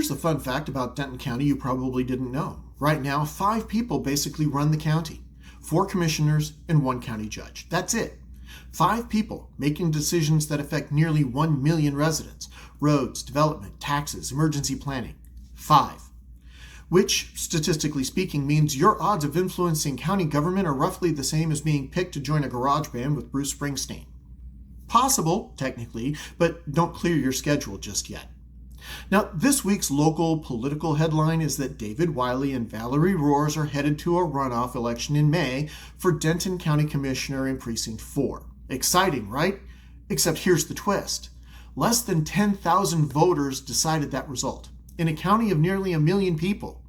Here's a fun fact about Denton County you probably didn't know. Right now, 5 people basically run the county. 4 commissioners and 1 county judge. That's it. 5 people making decisions that affect nearly 1 million residents. Roads, development, taxes, emergency planning. 5. Which, statistically speaking, means your odds of influencing county government are roughly the same as being picked to join a garage band with Bruce Springsteen. Possible, technically, but don't clear your schedule just yet. Now, this week's local political headline is that David Wylie and Valerie Roehrs are headed to a runoff election in May for Denton County Commissioner in Precinct 4. Exciting, right? Except here's the twist. Less than 10,000 voters decided that result in a county of nearly 1 million people,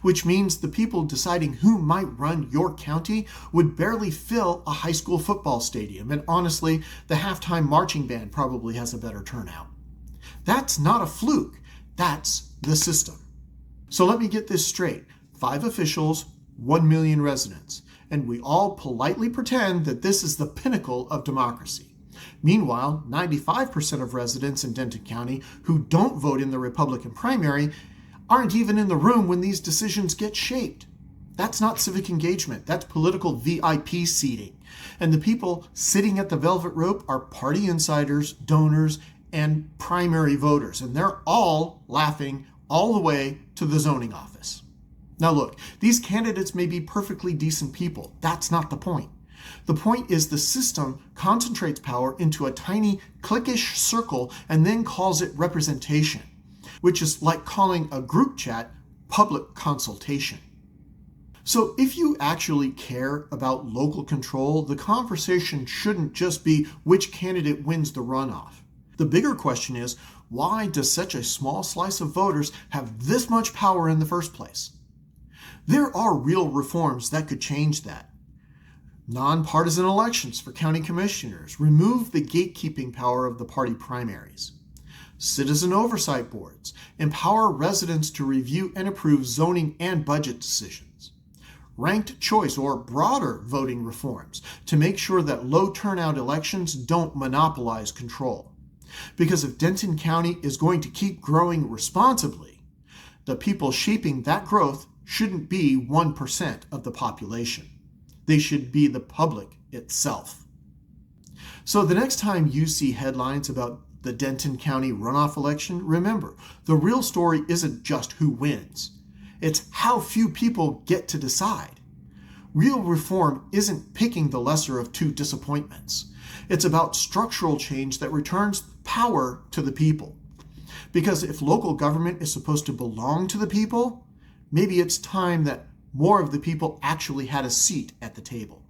which means the people deciding who might run your county would barely fill a high school football stadium, and honestly, the halftime marching band probably has a better turnout. That's not a fluke, that's the system. So let me get this straight. 5 officials, 1 million residents, and we all politely pretend that this is the pinnacle of democracy. Meanwhile, 95% of residents in Denton County who don't vote in the Republican primary aren't even in the room when these decisions get shaped. That's not civic engagement, that's political VIP seating. And the people sitting at the velvet rope are party insiders, donors, and primary voters, and they're all laughing all the way to the zoning office. Now look, these candidates may be perfectly decent people. That's not the point. The point is the system concentrates power into a tiny cliquish circle and then calls it representation, which is like calling a group chat public consultation. So if you actually care about local control, the conversation shouldn't just be which candidate wins the runoff. The bigger question is, why does such a small slice of voters have this much power in the first place? There are real reforms that could change that. Nonpartisan elections for county commissioners. Remove the gatekeeping power of the party primaries. Citizen oversight boards. Empower residents to review and approve zoning and budget decisions. Ranked choice or broader voting reforms to make sure that low turnout elections don't monopolize control. Because if Denton County is going to keep growing responsibly, the people shaping that growth shouldn't be 1% of the population. They should be the public itself. So the next time you see headlines about the Denton County runoff election, remember, the real story isn't just who wins. It's how few people get to decide. Real reform isn't picking the lesser of 2 disappointments. It's about structural change that returns power to the people. Because if local government is supposed to belong to the people, maybe it's time that more of the people actually had a seat at the table.